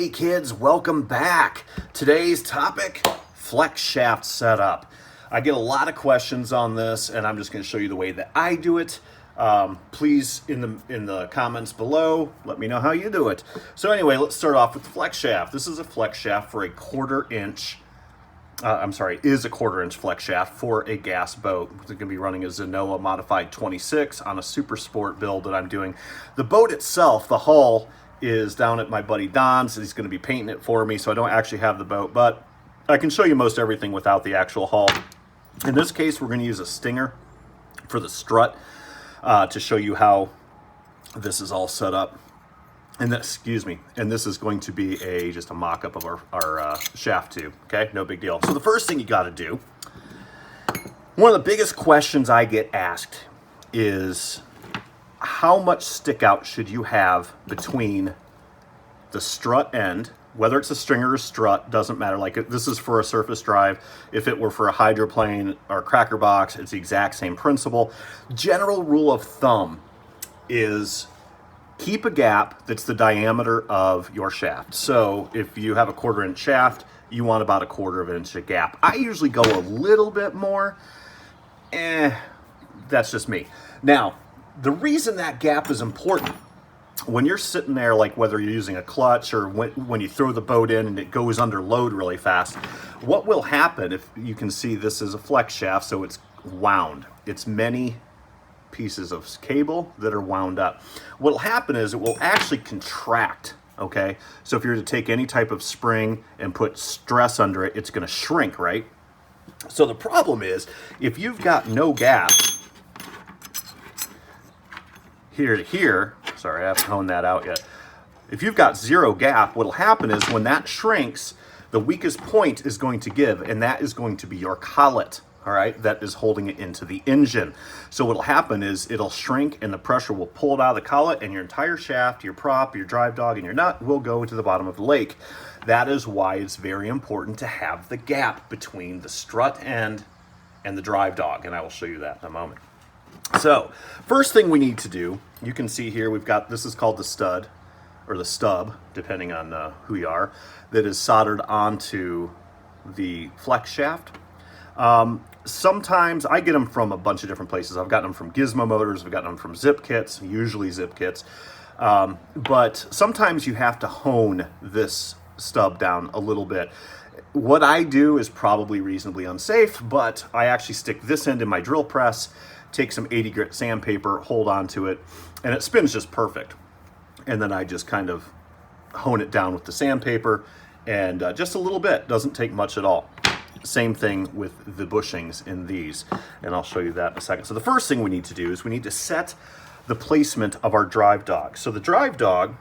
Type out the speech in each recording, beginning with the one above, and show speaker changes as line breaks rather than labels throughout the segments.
Hey kids, welcome back. Today's topic, flex shaft setup. I get a lot of questions on this and I'm just going to show you the way that I do it. Please in the comments below, let me know how you do it. So anyway, let's start off with the flex shaft. This is a flex shaft for a is a quarter inch flex shaft for a gas boat. It's going to be running a Zenoah Modified 26 on a Super Sport build that I'm doing. The boat itself, the hull, is down at my buddy Don's. He's going to be painting it for me, so I don't actually have the boat, but I can show you most everything without the actual hull. In this case, we're going to use a Stinger for the strut to show you how this is all set up. And this is going to be just a mock-up of our shaft tube, okay? No big deal. So the first thing you got to do, one of the biggest questions I get asked is how much stick out should you have between the strut end, whether it's a stringer or strut, doesn't matter. Like this is for a surface drive. If it were for a hydroplane or cracker box, it's the exact same principle. General rule of thumb is keep a gap that's the diameter of your shaft. So if you have a 1/4 inch shaft, you want about a 1/4 inch of gap. I usually go a little bit more. That's just me. Now, the reason that gap is important, when you're sitting there, like whether you're using a clutch or when you throw the boat in and it goes under load really fast, what will happen, if you can see this is a flex shaft, so it's wound. It's many pieces of cable that are wound up. What will happen is it will actually contract, okay? So if you were to take any type of spring and put stress under it, it's gonna shrink, right? So the problem is, if you've got no gap, here to here, sorry, I haven't honed that out yet. If you've got zero gap, what'll happen is when that shrinks, the weakest point is going to give, and that is going to be your collet, all right? That is holding it into the engine. So what'll happen is it'll shrink and the pressure will pull it out of the collet and your entire shaft, your prop, your drive dog, and your nut will go to the bottom of the lake. That is why it's very important to have the gap between the strut end and the drive dog, and I will show you that in a moment. So, first thing we need to do, you can see here we've got, this is called the stud, or the stub, depending on who you are, that is soldered onto the flex shaft. Sometimes I get them from a bunch of different places. I've gotten them from Gizmo Motors, I've gotten them from Zip Kits, usually Zip Kits. But sometimes you have to hone this stub down a little bit. What I do is probably reasonably unsafe, but I actually stick this end in my drill press, take some 80 grit sandpaper, hold on to it, and it spins just perfect. And then I just kind of hone it down with the sandpaper, and just a little bit, doesn't take much at all. Same thing with the bushings in these, and I'll show you that in a second. So the first thing we need to do is we need to set the placement of our drive dog. So the drive dog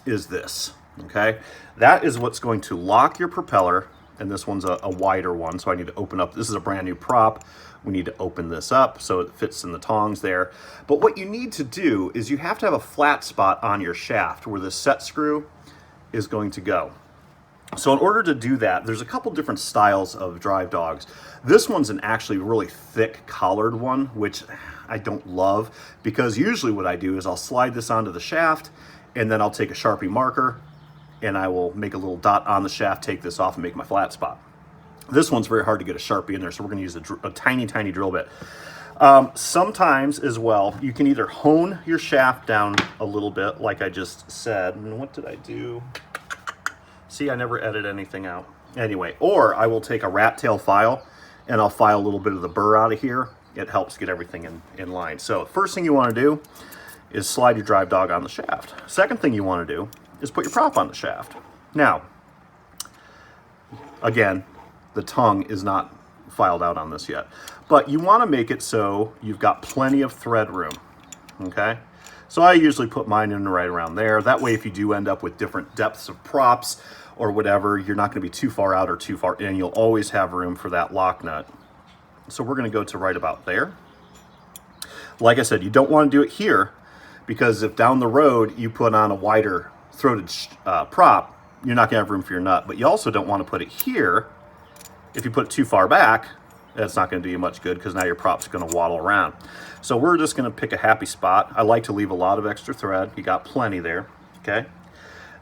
is this, okay? That is what's going to lock your propeller, and this one's a wider one, so I need to open up. This is a brand new prop. We need to open this up so it fits in the tongs there. But what you need to do is you have to have a flat spot on your shaft where the set screw is going to go. So in order to do that, there's a couple different styles of drive dogs. This one's an actually really thick collared one, which I don't love, because usually what I do is I'll slide this onto the shaft and then I'll take a Sharpie marker and I will make a little dot on the shaft, take this off and make my flat spot. This one's very hard to get a Sharpie in there, so we're gonna use a tiny, tiny drill bit. Sometimes as well, you can either hone your shaft down a little bit, like I just said. And what did I do? See, I never edit anything out. Anyway, or I will take a rat tail file and I'll file a little bit of the burr out of here. It helps get everything in line. So first thing you wanna do is slide your drive dog on the shaft. Second thing you wanna do is put your prop on the shaft. Now, again, the tongue is not filed out on this yet, but you want to make it so you've got plenty of thread room, okay? So I usually put mine in right around there. That way, if you do end up with different depths of props or whatever, you're not going to be too far out or too far in. You'll always have room for that lock nut. So we're going to go to right about there. Like I said, you don't want to do it here, because if down the road you put on a wider throated prop, you're not going to have room for your nut. But you also don't want to put it here. If you put it too far back, that's not going to do you much good, because now your prop's going to waddle around. So we're just going to pick a happy spot. I like to leave a lot of extra thread. You got plenty there, okay?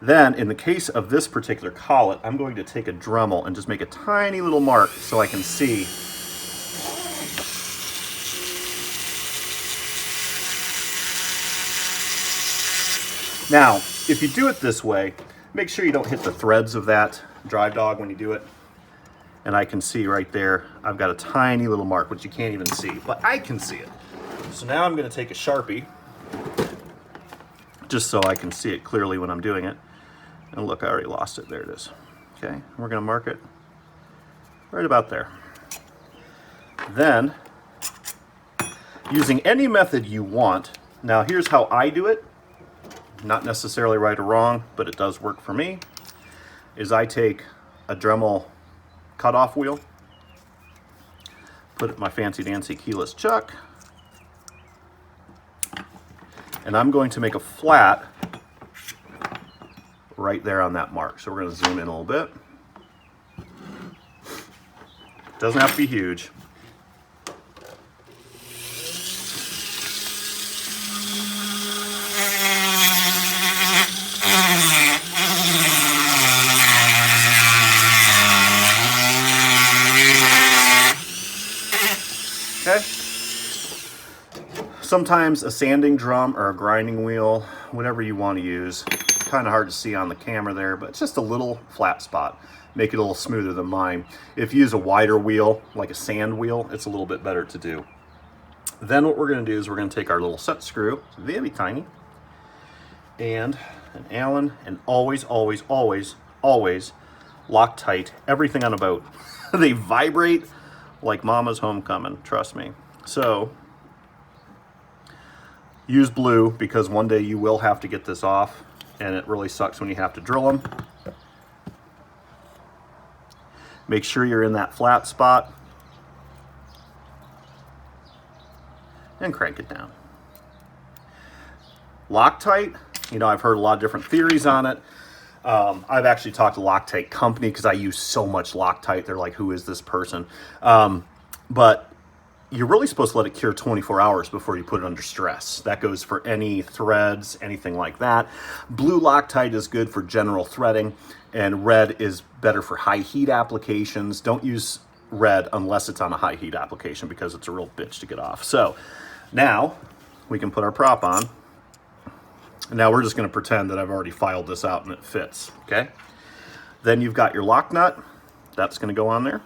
Then, in the case of this particular collet, I'm going to take a Dremel and just make a tiny little mark so I can see. Now, if you do it this way, make sure you don't hit the threads of that drive dog when you do it. And I can see right there, I've got a tiny little mark, which you can't even see, but I can see it. So now I'm going to take a Sharpie, just so I can see it clearly when I'm doing it. And look, I already lost it. There it is. Okay, we're going to mark it right about there. Then, using any method you want, now here's how I do it, not necessarily right or wrong, but it does work for me, is I take a Dremel cutoff wheel, put it in my fancy dancy keyless chuck, and I'm going to make a flat right there on that mark. So we're going to zoom in a little bit. Doesn't have to be huge. Okay. Sometimes a sanding drum or a grinding wheel, whatever you want to use. Kind of hard to see on the camera there, but it's just a little flat spot. Make it a little smoother than mine. If you use a wider wheel, like a sand wheel, it's a little bit better to do. Then what we're going to do is we're going to take our little set screw, it's very tiny, and an Allen, and always, always, always, always lock tight everything on a boat. They vibrate like mama's homecoming, trust me. So use blue, because one day you will have to get this off, and it really sucks when you have to drill them. Make sure you're in that flat spot and crank it down. Loctite, you know, I've heard a lot of different theories on it. I've actually talked to Loctite company because I use so much Loctite. They're like, who is this person? But you're really supposed to let it cure 24 hours before you put it under stress. That goes for any threads, anything like that. Blue Loctite is good for general threading, and red is better for high heat applications. Don't use red unless it's on a high heat application, because it's a real bitch to get off. So now we can put our prop on. Now we're just going to pretend that I've already filed this out and it fits, okay? Then you've got your lock nut. That's going to go on there.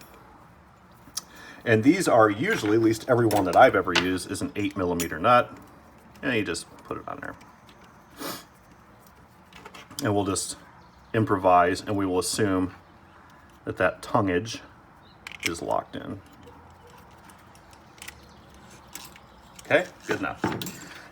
And these are usually, at least every one that I've ever used, is an 8mm nut. And you just put it on there. And we'll just improvise, and we will assume that that tonguage is locked in. Okay, good enough.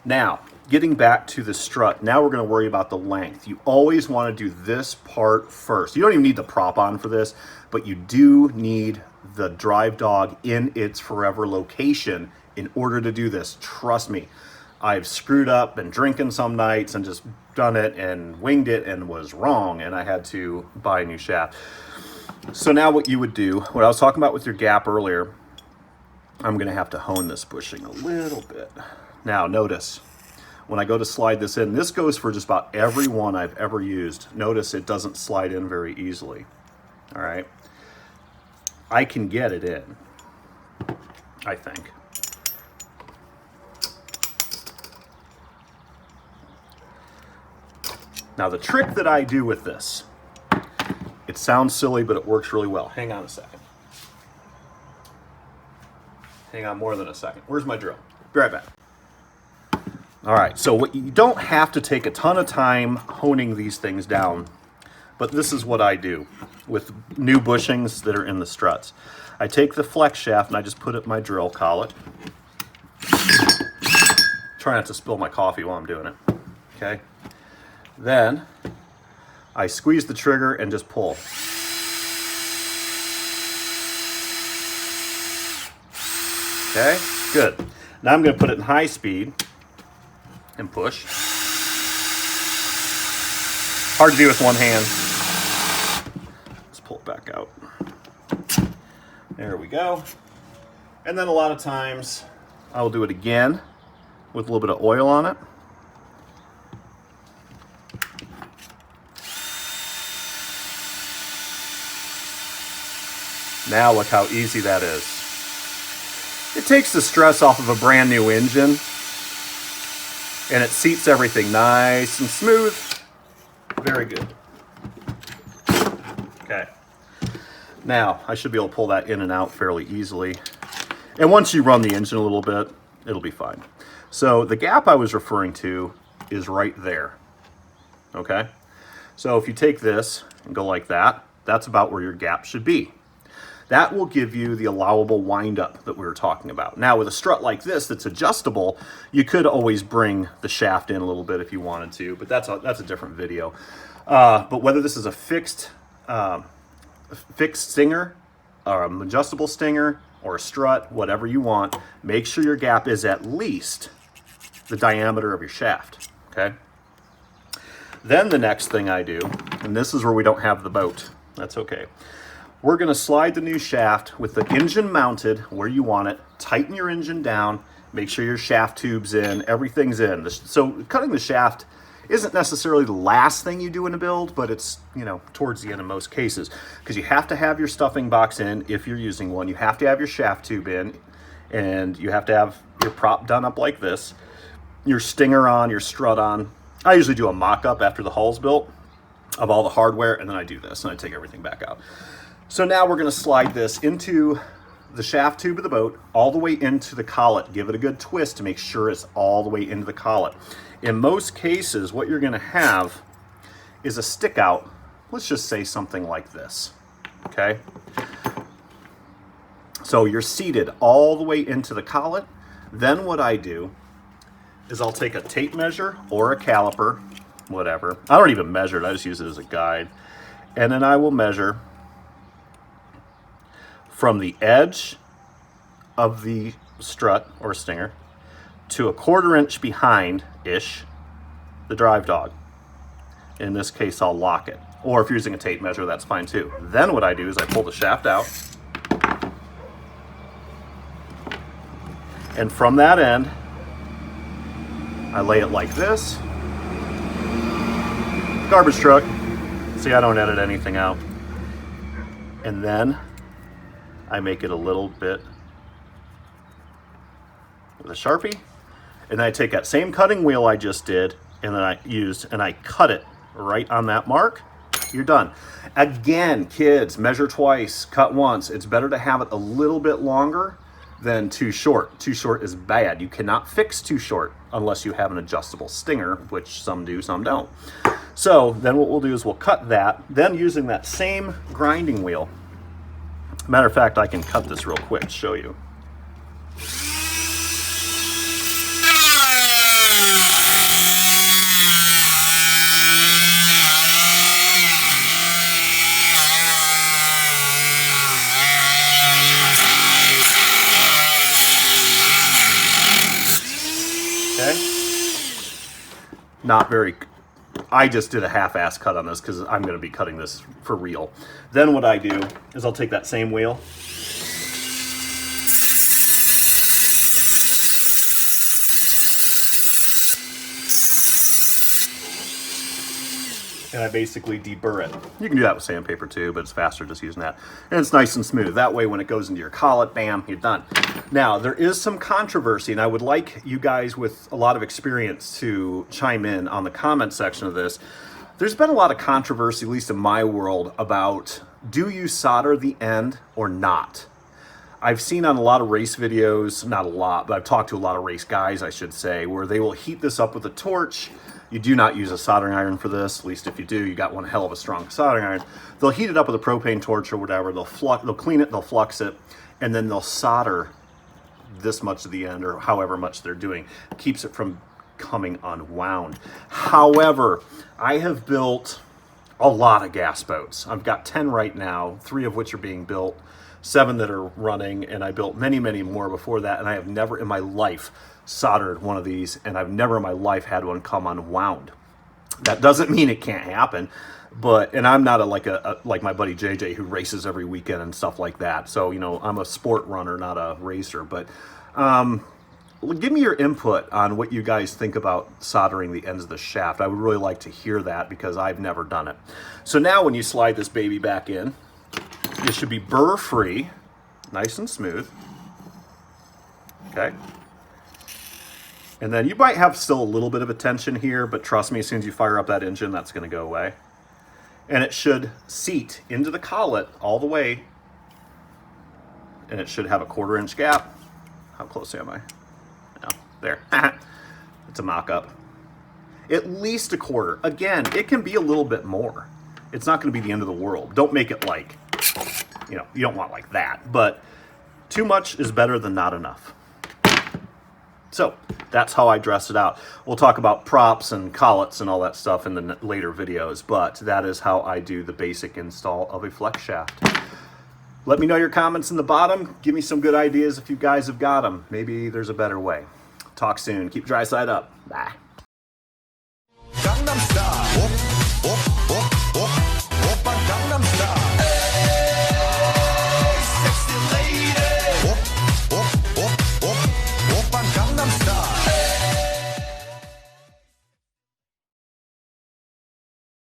Now, getting back to the strut, now we're going to worry about the length. You always want to do this part first. You don't even need the prop on for this, but you do need the drive dog in its forever location in order to do this. Trust me, I've screwed up and drinking some nights and just done it and winged it and was wrong, and I had to buy a new shaft. So now what you would do, what I was talking about with your gap earlier, I'm going to have to hone this bushing a little bit. Now notice, when I go to slide this in, this goes for just about every one I've ever used. Notice it doesn't slide in very easily. All right. I can get it in, I think. Now the trick that I do with this, it sounds silly, but it works really well. Hang on a second. Hang on more than a second. Where's my drill? Be right back. All right, so what, you don't have to take a ton of time honing these things down, but this is what I do with new bushings that are in the struts. I take the flex shaft and I just put it in my drill collet. Try not to spill my coffee while I'm doing it, okay? Then I squeeze the trigger and just pull. Okay, good. Now I'm going to put it in high speed and push. Hard to do with one hand. Let's pull it back out. There we go. And then a lot of times I will do it again with a little bit of oil on it. Now look how easy that is. It takes the stress off of a brand new engine, and it seats everything nice and smooth. Very good. Okay. Now, I should be able to pull that in and out fairly easily. And once you run the engine a little bit, it'll be fine. So the gap I was referring to is right there. Okay? So if you take this and go like that, that's about where your gap should be. That will give you the allowable windup that we were talking about. Now with a strut like this that's adjustable, you could always bring the shaft in a little bit if you wanted to, but that's a different video. But whether this is a fixed stinger, or an adjustable stinger, or a strut, whatever you want, make sure your gap is at least the diameter of your shaft, okay? Then the next thing I do, and this is where we don't have the boat, that's okay. We're gonna slide the new shaft with the engine mounted where you want it, tighten your engine down, make sure your shaft tube's in, everything's in. So cutting the shaft isn't necessarily the last thing you do in a build, but it's, you know, towards the end in most cases, because you have to have your stuffing box in if you're using one, you have to have your shaft tube in, and you have to have your prop done up like this, your stinger on, your strut on. I usually do a mock-up after the hull's built of all the hardware, and then I do this, and I take everything back out. So now we're gonna slide this into the shaft tube of the boat, all the way into the collet. Give it a good twist to make sure it's all the way into the collet. In most cases, what you're gonna have is a stick out. Let's just say something like this, okay? So you're seated all the way into the collet. Then what I do is I'll take a tape measure or a caliper, whatever. I don't even measure it, I just use it as a guide. And then I will measure from the edge of the strut or stinger to a 1/4 inch behind-ish the drive dog. In this case, I'll lock it. Or if you're using a tape measure, that's fine too. Then what I do is I pull the shaft out, and from that end, I lay it like this. Garbage truck. See, I don't edit anything out. And then I make it a little bit with a Sharpie, and then I take that same cutting wheel I just did, and then I cut it right on that mark. You're done. Again, kids, measure twice, cut once. It's better to have it a little bit longer than too short. Too short is bad. You cannot fix too short unless you have an adjustable stinger, which some do, some don't. So then what we'll do is we'll cut that, then using that same grinding wheel. Matter of fact, I can cut this real quick to show you. Okay. Not very, I just did a half-ass cut on this because I'm going to be cutting this for real. Then what I do is I'll take that same wheel, and I basically deburr it. You can do that with sandpaper too, but it's faster just using that. And it's nice and smooth. That way when it goes into your collet, bam, you're done. Now, there is some controversy, and I would like you guys with a lot of experience to chime in on the comment section of this. There's been a lot of controversy, at least in my world, about do you solder the end or not? I've seen on a lot of race videos, not a lot, but I've talked to a lot of race guys, I should say, where they will heat this up with a torch. You do not use a soldering iron for this, at least if you do, you got one hell of a strong soldering iron. They'll heat it up with a propane torch or whatever, they'll clean it, they'll flux it, and then they'll solder this much of the end, or however much they're doing. Keeps it from coming unwound. However, I have built a lot of gas boats. I've got 10 right now, 3 of which are being built, 7 that are running, and I built many, many more before that, and I have never in my life soldered one of these, and I've never in my life had one come unwound. That doesn't mean it can't happen, but, and I'm not like my buddy JJ who races every weekend and stuff like that. So, you know, I'm a sport runner, not a racer, but give me your input on what you guys think about soldering the ends of the shaft. I would really like to hear that because I've never done it. So now when you slide this baby back in, It should be burr free, nice and smooth. Okay. And then you might have still a little bit of a tension here, but trust me, as soon as you fire up that engine, that's going to go away. And it should seat into the collet all the way. And it should have a 1/4 inch gap. How close am I? No, there. It's a mock-up. At least 1/4. Again, it can be a little bit more. It's not going to be the end of the world. Don't make it like, you know, you don't want like that. But too much is better than not enough. So that's how I dress it out. We'll talk about props and collets and all that stuff in the later videos, but that is how I do the basic install of a flex shaft. Let me know your comments in the bottom. Give me some good ideas if you guys have got them. Maybe there's a better way. Talk soon. Keep dry side up. Bye.